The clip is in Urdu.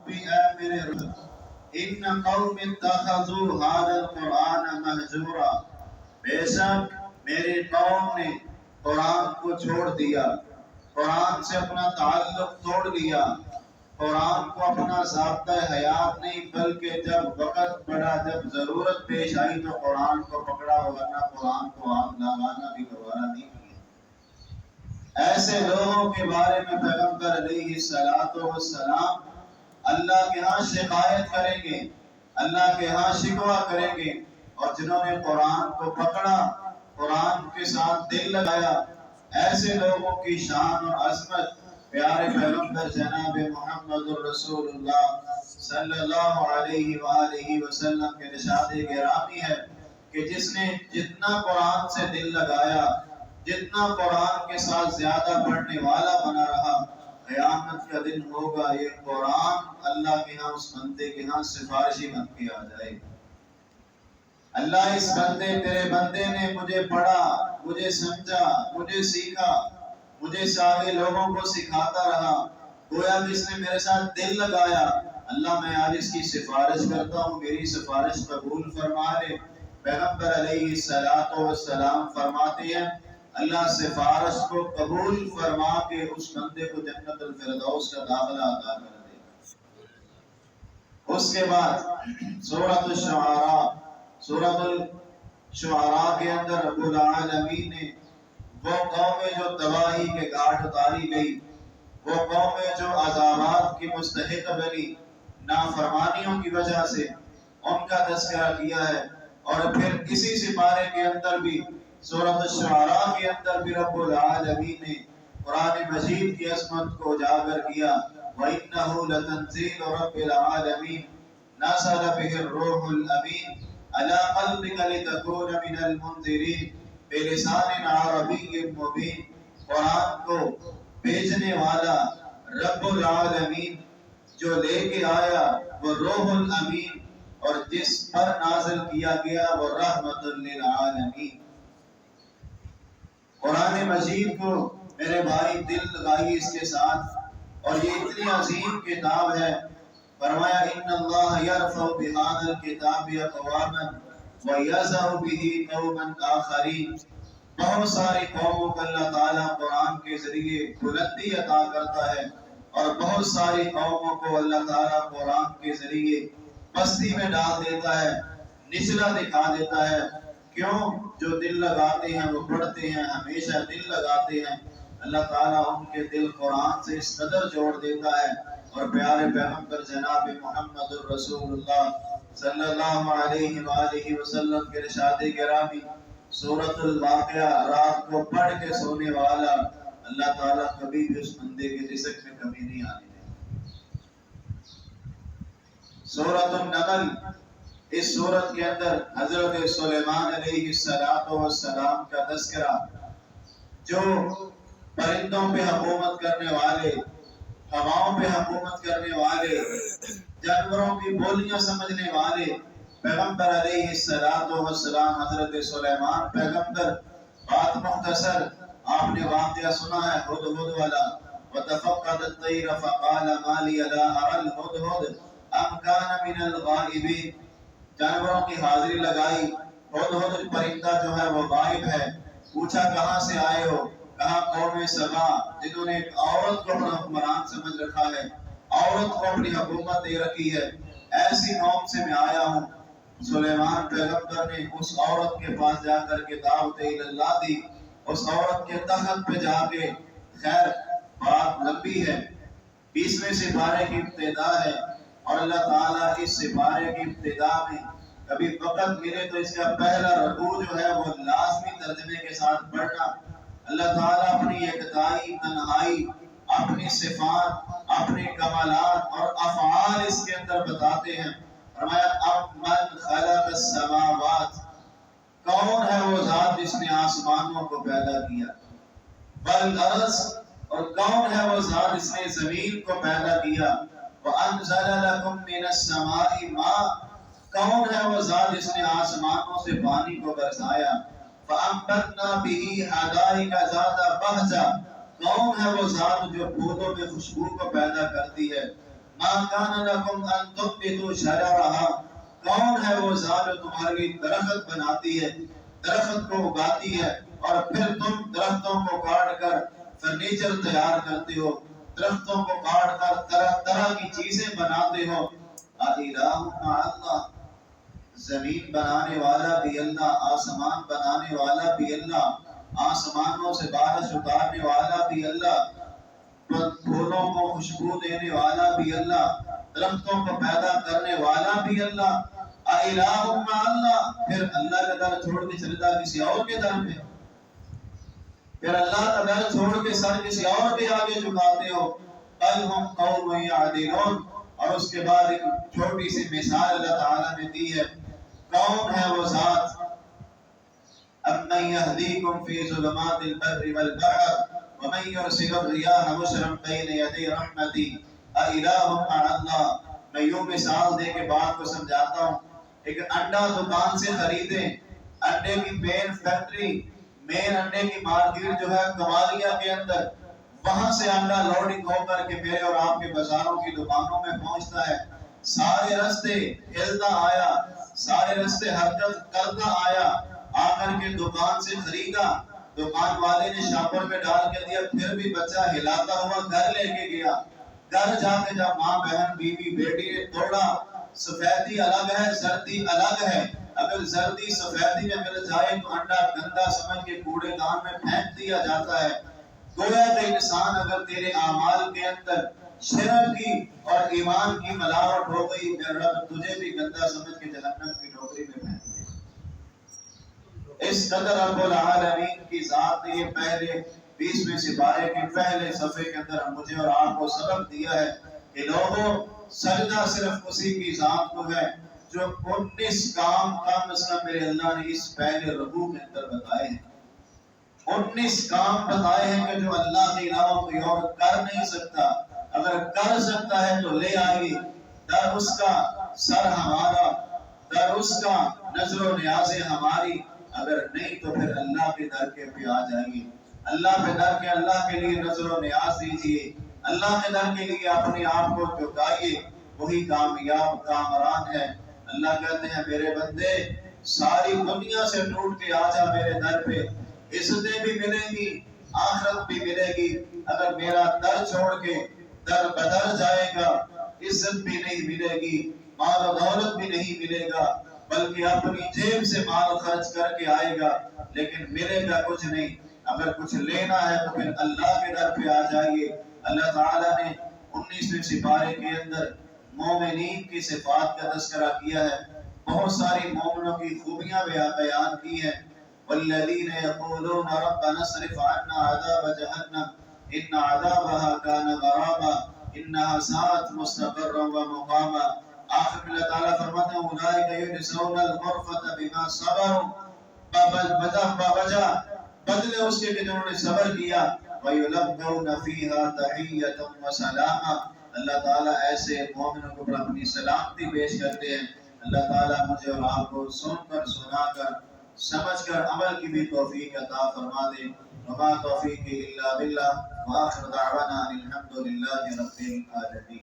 ربی اے میرے رب ان قوم اتخذوا هذا القرآن مہجورا، بے شک میری قوم نے قرآن کو چھوڑ دیا، قرآن سے اپنا تعلق توڑ لیا، قرآن کو اپنا ضابطہ حیات نہیں بلکہ جب وقت پڑا، جب ضرورت پیش آئی تو قرآن کو پکڑا، ورنہ قرآن کو ہاتھ لگانا بھی گوارا نہیں کیا۔ ایسے لوگوں کے بارے میں پیغمبر علیہ السلام اللہ کے ہاں شکایت کریں گے، اللہ کے ہاں شکوہ کریں گے، اور جنہوں نے قرآن کو پکڑا، قرآن کے ساتھ دل لگایا، ایسے لوگوں کی شان اور عظمت پیارے پیغمبر جناب محمد الرسول اللہ صلی اللہ علیہ وآلہ وسلم کے ارشاد گرامی ہے کہ جس نے جتنا قرآن سے دل لگایا، جتنا قرآن کے ساتھ زیادہ پڑھنے والا بنا رہا، قیامت کا دن ہوگا یہ قرآن اللہ کے ہاں اس بندے کے ہاں سفارشی بن کے آ جائے گا۔ اللہ اس بندے تیرے بندے نے مجھے پڑھا، مجھے سمجھا، مجھے سیکھا، مجھے سے آگے لوگوں کو سکھاتا رہا، گویا کہ اس نے میرے ساتھ دل لگایا، اللہ میں آج اس کی سفارش کرتا ہوں، میری سفارش قبول فرما لے۔ پیغمبر علیہ السلام فرماتے ہیں اللہ سفارش کو قبول فرما کے اس بندے کو جنت الفردوس کا داخلہ عطا کر دے گا۔ اس کے بعد سورۃ الشعراء کے اندر رب العالمین نے وہ قومیں جو تباہی کے گھاٹ اتاری گئی، وہ قومیں جو عذابات کی مستحق بنی نافرمانیوں کی وجہ سے، ان کا تذکرہ کیا ہے۔ اور پھر اسی سپارے کے اندر بھی سورۃ الشعراء کے اندر بھی رب العالمین نے قرآن مجید کی عظمت کو اجاگر کیا، وَإِنَّهُ لَتَنزِيلُ رَبِّ الْعَالَمِينَ نَزَلَ بِهِ الرُّوحُ الْأَمِينُ عَلَى قَلْبِكَ لِتَكُونَ مِنَ الْمُنذِرِينَ بِلِسَانٍ عَرَبِيٍّ مُبِينٍ۔ قرآن کو بھیجنے والا رب العالمین جو لے کے آیا وہ روح الامین، اور جس پر نازل کیا گیا وہ رحمت للعالمین۔ قرآن مجید کو میرے بھائی دل لگائی اس کے ساتھ، اور یہ اتنی عظیم کتاب ہے۔ فرمایا ان اللہ یرفع بہذا الکتاب اقواما ویضع بہ قوما آخرین۔ بہت ساری قوموں کو اللہ تعالیٰ قرآن کے ذریعے بلندی عطا کرتا ہے، اور بہت ساری قوموں کو اللہ تعالیٰ قرآن کے ذریعے پستی میں ڈال دیتا ہے، نچلا دکھا دیتا ہے۔ کیوں؟ جو دل لگاتے ہیں وہ پڑھتے ہیں، ہمیشہ دل لگاتے ہیں، اللہ تعالیٰ ان کے دل قرآن سے اس قدر جوڑ دیتا ہے۔ اور پیارے پیغمبر جناب محمد الرسول اللہ صلی اللہ علیہ وآلہ وسلم کے ارشاد گرامی سورۃ الواقعہ رات کو پڑھ کے سونے والا اللہ تعالیٰ کبھی بھی اس بندے کے رزق میں کمی نہیں آنے دے۔ سورۃ النمل، اس سورت کے اندر حضرت سلیمان علیہ السلام کا تذکرہ، جو پرندوں پہ حکومت کرنے والے، ہواؤں پہ حکومت کرنے والے، جانوروں کی بولیاں سمجھنے والے پیغمبر علیہ السلام حضرت سلیمان پیغمبر۔ بات مختصر، آپ نے واقعہ سنا ہے ہدہد والا، وَتَفَقَّدَ الطَّيْرَ فَقَالَ مَا لِيَ لَا أَرَى الْهُدْهُدَ أَمْ كَانَ مِنَ الْغَائِبِينَ۔ جانوروں کی حاضری لگائی، ہدہد پرندہ جو ہے وہ غائب ہے، پوچھا کہاں سے آئے ہو؟ کہا قوم سبا، جنہوں نے ایک عورت کو اپنا حکمران سمجھ رکھا ہے، عورت کو اپنی حکومت دے رکھی ہے، ایسی قوم سے میں آیا ہوں۔ سلیمان پیغمبر نے اس عورت کے پاس جا کر کے دعوت اللہ دی، اس عورت کے تخت پہ جا کے، خیر بات لمبی ہے، 20ویں سپارے کی ابتدا ہے، اور اللہ تعالیٰ اس سپارے کی ابتدا میں کبھی وقت ملے تو اس کا پہلا رکوع جو ہے وہ لازمی ترجمے کے ساتھ پڑھنا۔ اللہ تعالیٰ اپنی یکتائی، تنہائی، اپنی صفات، اپنے کمالات اور افعال اس کے اندر بتاتے ہیں۔ فرمایا امن خلق السماوات، کون ہے وہ ذات جس نے آسمانوں کو پیدا کیا، والارض، اور کون ہے وہ ذات جس نے زمین کو پیدا کیا، وانزل لکم من السماء ماء، کون ہے وہ ذات جس نے آسمانوں سے پانی کو برسایا، فانبتنا به حدائق ذات بہجہ، کون ہے وہ ذات جو پودوں میں خوشبو کو پیدا کرتی ہے، ما كان لكم ان تنبتوا شجرها، کون ہے وہ ذات جو تمہارے لیے درخت بناتی ہے، درخت کو اگاتی ہے، اور پھر تم درختوں کو کاٹ کر فرنیچر تیار کرتے ہو، درختوں کو کاٹ کر طرح طرح کی چیزیں بناتے ہو۔ الہ مع اللہ، زمین بنانے والا بھی اللہ، آسمان بنانے والا بھی اللہ، آسمانوں سے بارش اتارنے والا بھی اللہ، پھولوں کو خوشبو دینے والا بھی اللہ، درختوں کو پیدا کرنے والا بھی اللہ۔ الہ مع اللہ، پھر اللہ کا در چھوڑ کے چلتا کسی اور کے در پہ، پھر اللہ کا در چھوڑ کے سر کسی اور کے آگے جھکاتے ہو۔ بل ہم قوم یعدلون، اور اس کے بعد ایک چھوٹی سی مثال اللہ تعالیٰ نے دی ہے، کون ہے وہ ذات امن یہدیکم فی ظلمات البر والبحر ومن یرسل الرياح بشرا بین یدی رحمتی۔ الہ مع اللہ، میں یوں مثال دے کے بات کو سمجھاتا ہوں۔ ایک انڈا دکان سے خریدیں، انڈے کی مین فیکٹری، مین انڈے کی مارکیٹ جو ہے کمالیا کے اندر، وہاں سے انڈا لوڈنگ ہو کر کے میرے اور آپ کے بازاروں کی دکانوں میں پہنچتا ہے، سارے رستے ہلتا آیا، سارے رستے حرکت کرتا آیا، آ کر کے دکان سے خریدا، دکان والے نے شاپر میں ڈال کے دیا، پھر بھی بچہ ہلاتا ہوا گھر لے کے گیا۔ گھر جا کے جب ماں بہن بیوی بیٹی نے توڑا، سفیدی الگ ہے زردی الگ ہے، اگر زردی سفیدی میں مل جائے تو انڈا گندا سمجھ کے کوڑے دان میں پھینک دیا جاتا ہے۔ گویا کہ انسان اگر تیرے اعمال کے اندر شرک کی اور ایمان کی ملاوٹ ہو گئی، میرا رب تجھے بھی گندا سمجھ کے جہنم کی ٹوکری میں پھینک دے۔ اس قدر رب العالمین کی ذات نے یہ پہلے 20ویں سپارے کے پہلے صفحے کے اندر مجھے اور آپ کو سبق دیا ہے کہ لوگوں، سجدہ صرف اسی کی ذات کو ہے جو 19 کام کم از کم میرے اللہ نے اس پہلے رکوع کے اندر بتائے ہیں۔ 19 کام بتائے ہیں کہ جو اللہ کے علاوہ کوئی اور کر نہیں سکتا، اگر کر سکتا ہے تو لے آئیے، در اس کا سر ہمارا، در اس کا نظر و نیازیں ہماری، اگر نہیں تو پھر اللہ کے در کے پہ آ جائیے، اللہ پہ در کے اللہ کے لیے نظر و نیاز دیجیے، اللہ کے در کے لیے اپنے آپ کو جھکائیے، وہی کامیاب کامران ہے۔ اللہ کہتے ہیں میرے بندے ساری دنیا سے ٹوٹ کے آ جا میرے در پہ، عزتیں بھی ملیں گی، آخرت بھی ملے گی۔ اگر میرا در چھوڑ کے در بدر جائے گا، عزت بھی نہیں ملے گی، مال و دولت بھی نہیں ملے گا، بلکہ اپنی جیب سے مال خرچ کر کے آئے گا، لیکن ملے گا کچھ نہیں۔ اگر کچھ لینا ہے تو پھر اللہ کے در پہ آ جائیے۔ اللہ تعالیٰ نے 19ویں سپارے کے اندر مومنین کی صفات کا تذکرہ کیا ہے، بہت ساری مومنوں کی خوبیاں بیان کی ہیں۔ والذین یقولون ربنا اصرف عنا عذاب جہنم ان عذابها كان غراما انها ساءت مستقرا ومقاما۔ آخر میں اللہ تعالیٰ فرماتے ہیں اولئک یجزون الغرفة بما صبروا، بدلے اس کے جنہوں نے صبر کیا، وَيُلَبَّوْنَ فِيهَا تَحِيَّةً وَسَلَامًا۔ اللہ تعالیٰ ایسے مومنوں کو پر اپنی سلامتی پیش کرتے ہیں۔ اللہ تعالیٰ مجھے اور آپ کو سن کر، سنا کر، سمجھ کر عمل کی بھی توفیق عطا فرما دے۔ وما توفیقی الا باللہ، وآخر دعوانا الحمد للہ رب العالمین۔